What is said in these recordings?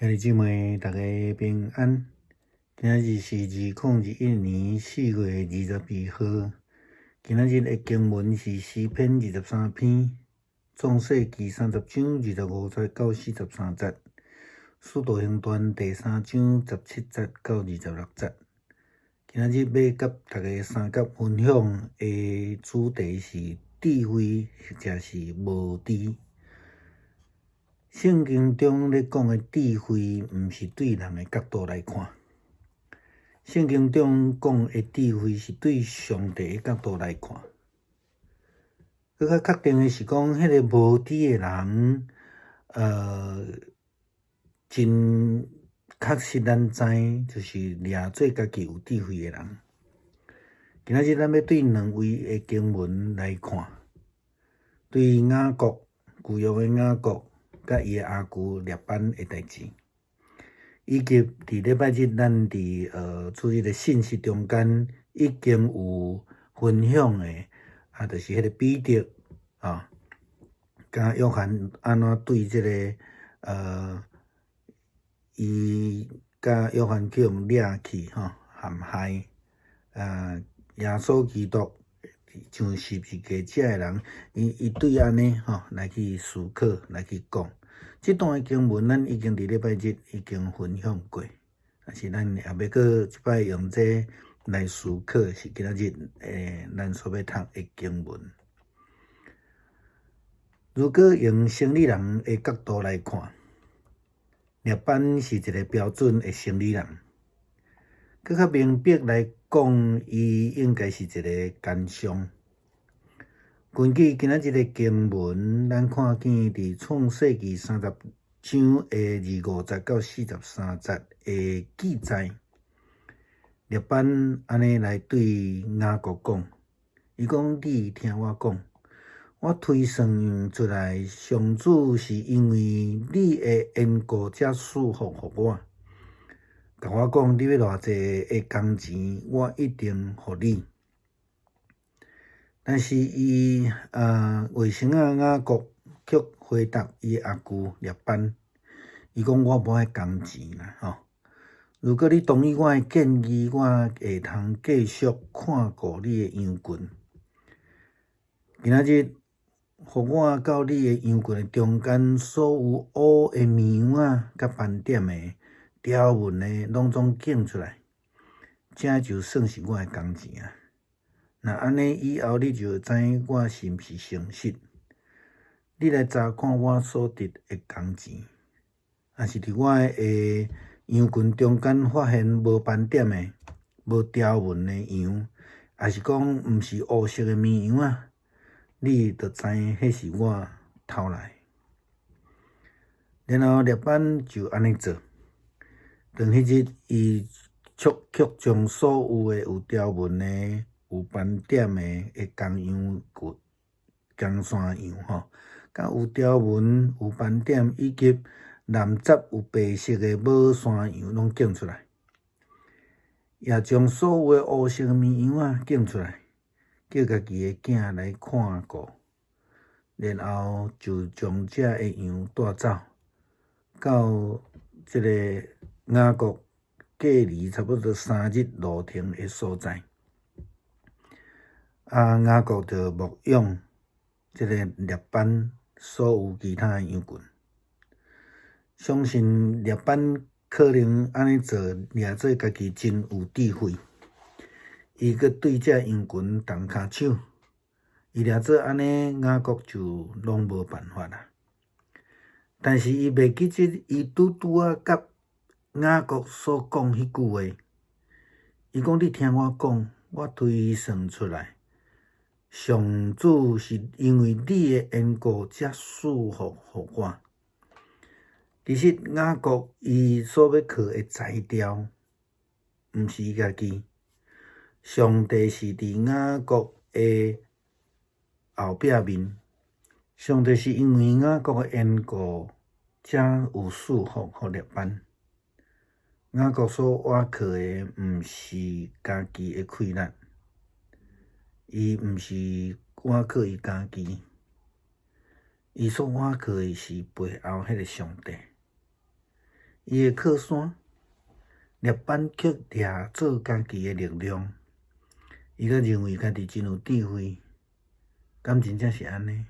兄弟姊妹，大家平安。今仔日是2021年4月22号。今仔日的经文是诗篇23篇、创世纪30章25节到43节、使徒行传第3章17节到26节。今仔日要甲大家三角分享的主题是智慧，或者是无知。圣经中咧讲的智慧，毋是对人的角度来看。圣经中讲的智慧，是对上帝的角度来看。更较确定的是讲，迄个无知的人，真确实咱知，就是掠做家己有智慧的人。今仔日咱要对两位的经文来看，对雅各旧约的雅各，甲伊的阿舅列班的代志，以及伫礼拜日咱伫主日的信息中间已经有分享的，就是迄个彼得甲约翰安怎对即个伊甲约翰去互掠去陷害耶稣基督像十字架遮的人，伊对安尼来去思考，来去讲。这段的经文，咱已经伫礼拜日已经分享过，但是咱也要搁即摆用这来思考，是今仔日咱所要读的经文。如果用生理人的角度来看，列班是一个标准的生理人，搁较明白来讲，伊应该是一个奸商。根据今仔日的经文，咱看见伫创世纪30章的25节到43节的记载，列班安尼来对雅各讲，伊讲：你听我讲，我推算出来，上主是因为你的缘故才赐福互我，甲我讲你要偌济的工钱，我一定互你。但是伊卫生雅各却回答伊阿舅列班，伊讲我无爱工钱啦如果你同意我的建议，我会通继续看顾你的羊群。今仔日，互我到你的羊群的中间，所有乌的绵羊甲斑点的、条纹的，拢总拣出来，这就算是我的工钱啊。那安尼以后，你就知影我是毋是诚实。你来查看我所得的工钱，若是伫我的羊群中间发现无斑点的、无条纹的羊，也是讲毋是乌色的绵羊你就知影迄是我偷来。然后列班就安尼做，当迄日伊却将所有的有条纹的、有斑点的公羊骨、公山羊甲有条纹、有斑点以及蓝杂有白色的母山羊拢拣出来，也将所有的乌色绵羊拣出来，叫家己的囝来看顾，然后就将这的羊带走，到这个雅各隔离差不多3日路程的所在。雅各就牧养这个列班所有其他的羊群。相信列班可能安尼做，掠做家己真有智慧。伊搁对这羊群动骹手，伊掠做安尼，雅各就拢无办法啦。但是伊袂记伊拄甲雅各所讲迄句话，伊讲：你听我讲，我推算出来，上主是因为你的缘故才赐福互我。其实雅各伊所要靠的材料，毋是伊家己，上帝是伫雅各的后壁面，上帝是因为雅各的缘故，才有赐福互列班。雅各所倚靠的毋是家己的气力，伊毋是倚靠伊家己，伊所倚靠的是背后迄个上帝。伊会靠山，列班却掠做家己的力量，伊阁认为家己真有智慧，敢真正是安尼？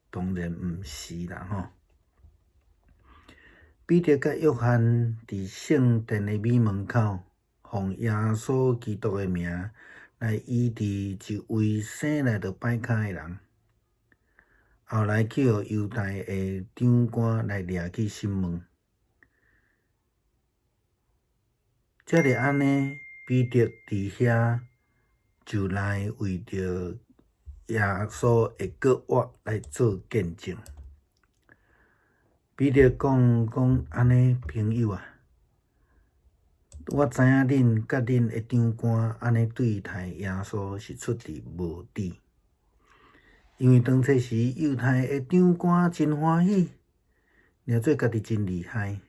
当然毋是啦吼。彼得甲约翰伫圣殿的美门口，奉耶稣基督的名来医治一位生来就歹骹的人，后来去互犹太的长官来掠去审问。则着安尼，彼得伫遐就来为着耶稣的国活来做见证。彼得讲安尼，朋友啊，我知影恁甲恁的长官安尼对待耶稣是出于无知，因为当初时犹太的长官真欢喜，认做家己真厉害，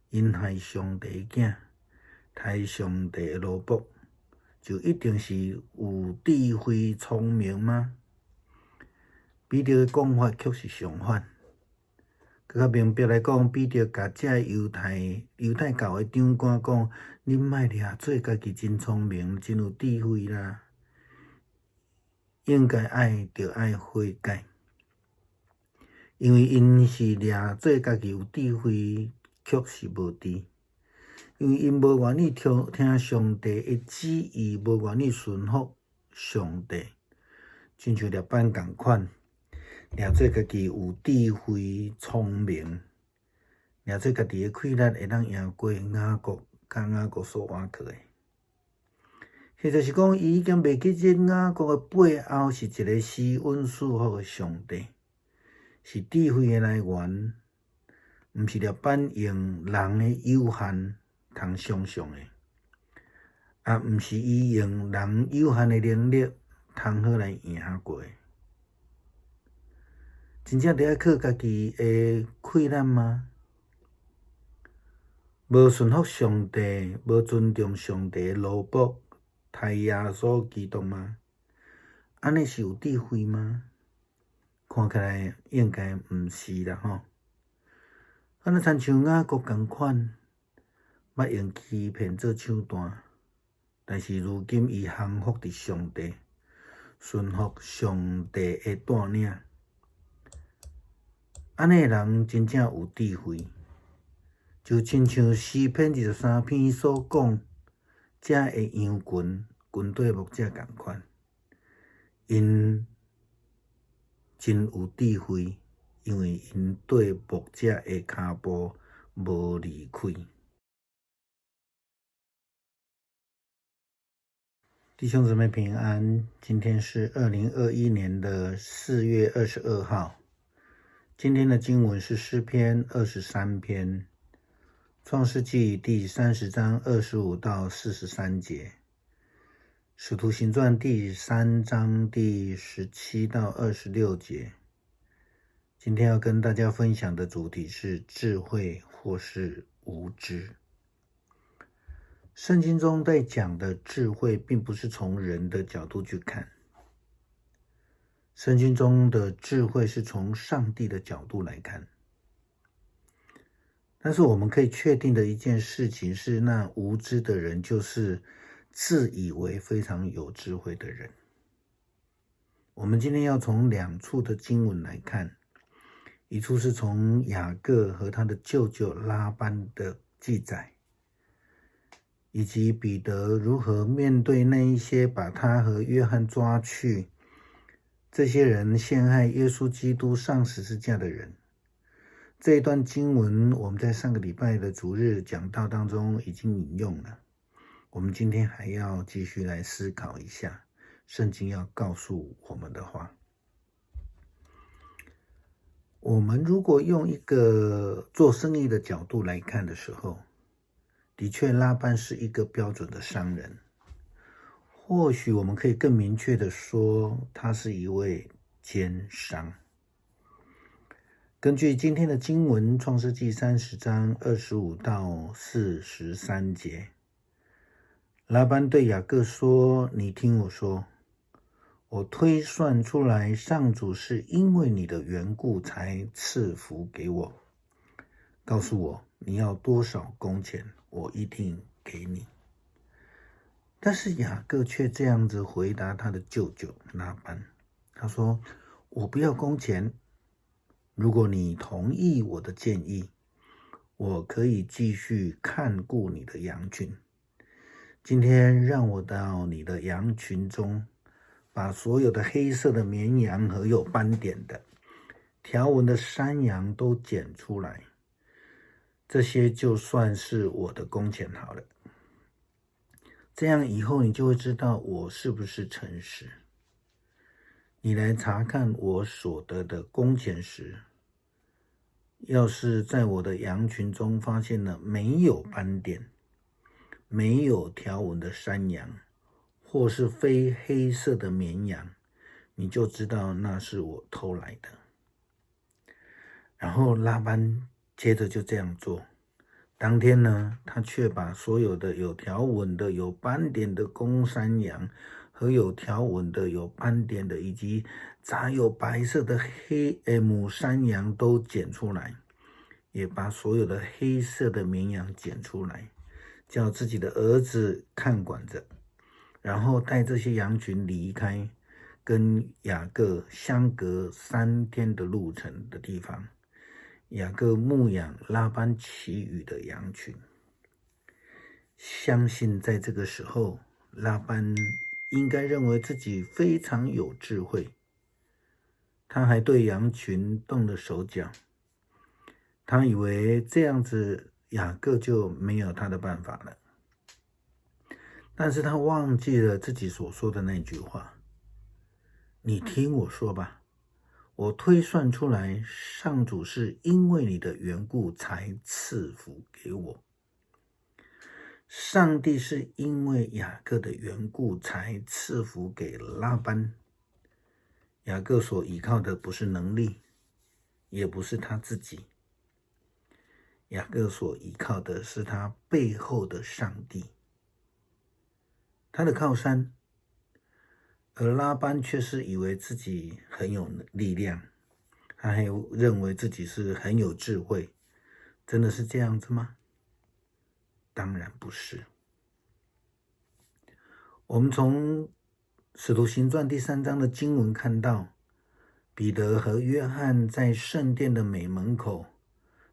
因害上帝的囝，杀上帝的奴仆，就一定是有智慧聪明吗？彼得的讲法却是相反。较明白来讲，彼得甲这犹太教的长官讲：恁莫掠做家己真聪明、真有智慧啦，应该爱悔改，因为因是掠做家己有智慧，却是无知，因为因无愿意听上帝的旨意，无愿意顺服上帝，亲像列班共款。掠做家己有智慧、聪明，掠做家己的气力会当赢过雅各所换去的。实在是讲，伊已经袂记这雅各的背后是一个施恩赐福的上帝，是智慧的来源，毋是列班用人的有限通想象的，也毋是伊用人有限的能力通好来赢过。真正得爱靠家己的气力吗？无顺服上帝，无尊重上帝的奴仆，杀耶稣基督吗？安尼是有智慧吗？看起来应该毋是啦吼。安尼亲像雅各共款，捌用欺骗做手段，但是如今伊降服伫上帝，顺服上帝的带领。安尼人真正有智慧，就亲像诗篇23篇所讲，这的羊群军队牧者共款，因真有智慧，因为因对牧者的脚步无离开。弟兄姊妹平安，今天是2021年的4月22号。今天的经文是诗篇23篇，创世纪第30章25到43节，使徒行传第3章第17到26节。今天要跟大家分享的主题是智慧或是无知。圣经中在讲的智慧，并不是从人的角度去看，圣经中的智慧是从上帝的角度来看。但是我们可以确定的一件事情是，那无知的人就是自以为非常有智慧的人。我们今天要从2处的经文来看，一处是从雅各和他的舅舅拉班的记载，以及彼得如何面对那一些把他和约翰抓去，这些人陷害耶稣基督上十字架的人。这一段经文我们在上个礼拜的主日讲道当中已经引用了，我们今天还要继续来思考一下圣经要告诉我们的话。我们如果用一个做生意的角度来看的时候，的确拉班是一个标准的商人，或许我们可以更明确的说，他是一位奸商。根据今天的经文，创世纪30章25到43节，拉班对雅各说：你听我说，我推算出来，上主是因为你的缘故才赐福给我，告诉我你要多少工钱，我一定给你。但是雅各却这样子回答他的舅舅拉班，他说：我不要工钱，如果你同意我的建议，我可以继续看顾你的羊群。今天让我到你的羊群中，把所有的黑色的绵羊和有斑点的条纹的山羊都捡出来，这些就算是我的工钱好了。这样以后你就会知道我是不是诚实。你来查看我所得的工钱时，要是在我的羊群中发现了没有斑点、没有条纹的山羊，或是非黑色的绵羊，你就知道那是我偷来的。然后拉班接着就这样做。当天呢，他却把所有的有条纹的、有斑点的公山羊和有条纹的、有斑点的，以及杂有白色的母山羊都捡出来，也把所有的黑色的绵羊捡出来，叫自己的儿子看管着，然后带这些羊群离开跟雅各相隔3天的路程的地方。雅各牧养拉班其余的羊群。相信在这个时候，拉班应该认为自己非常有智慧，他还对羊群动了手脚。他以为这样子雅各就没有他的办法了，但是他忘记了自己所说的那句话：你听我说吧，我推算出来，上主是因为你的缘故才赐福给我。上帝是因为雅各的缘故才赐福给拉班。雅各所依靠的不是能力，也不是他自己，雅各所依靠的是他背后的上帝，他的靠山。而拉班却是以为自己很有力量，他还认为自己是很有智慧。真的是这样子吗？当然不是。我们从使徒行传第3章的经文看到，彼得和约翰在圣殿的美门口，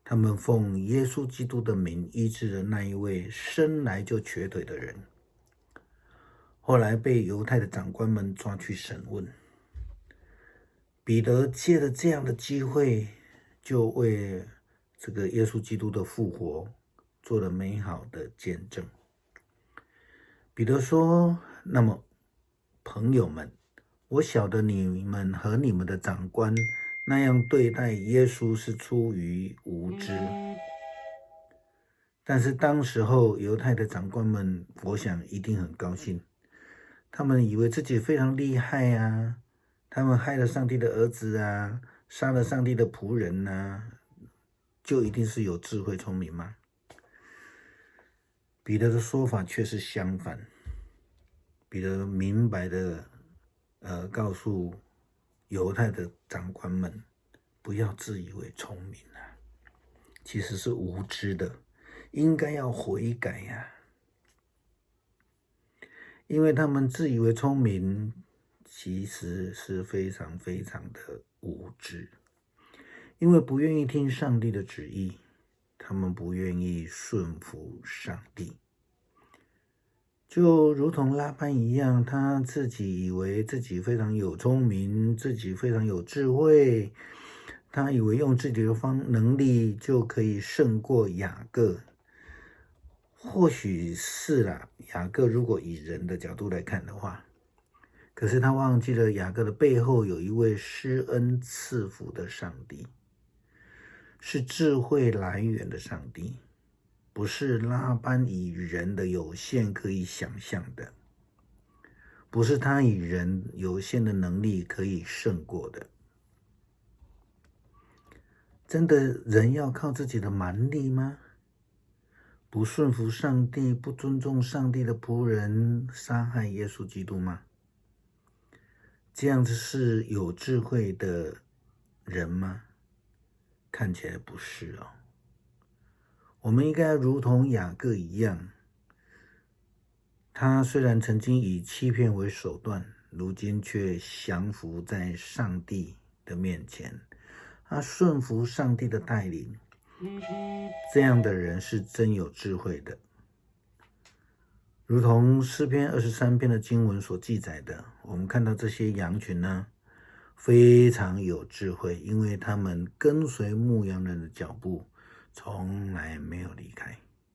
他们奉耶稣基督的名医治了那一位生来就瘸腿的人，后来被犹太的长官们抓去审问。彼得借着这样的机会，就为这个耶稣基督的复活做了美好的见证。彼得说：那么朋友们，我晓得你们和你们的长官那样对待耶稣是出于无知，但是当时候犹太的长官们，我想一定很高兴，他们以为自己非常厉害啊，他们害了上帝的儿子啊，杀了上帝的仆人啊，就一定是有智慧聪明吗？彼得的说法却是相反。彼得明白的告诉犹太的长官们，不要自以为聪明啊，其实是无知的，应该要悔改呀。因为他们自以为聪明，其实是非常非常的无知，因为不愿意听上帝的旨意，他们不愿意顺服上帝。就如同拉班一样，他自己以为自己非常有聪明，自己非常有智慧，他以为用自己的能力就可以胜过雅各。或许是啦，雅各如果以人的角度来看的话，可是他忘记了雅各的背后有一位施恩赐福的上帝，是智慧来源的上帝，不是拉班以人的有限可以想象的，不是他以人有限的能力可以胜过的。真的人要靠自己的蛮力吗？不顺服上帝，不尊重上帝的仆人，杀害耶稣基督吗？这样子是有智慧的人吗？看起来不是哦。我们应该如同雅各一样，他虽然曾经以欺骗为手段，如今却降服在上帝的面前，他顺服上帝的带领。这样的人是真有智慧的，如同诗篇23篇的经文所记载的，我们看到这些羊群呢，非常有智慧，因为他们跟随牧羊人的脚步，从来没有离开。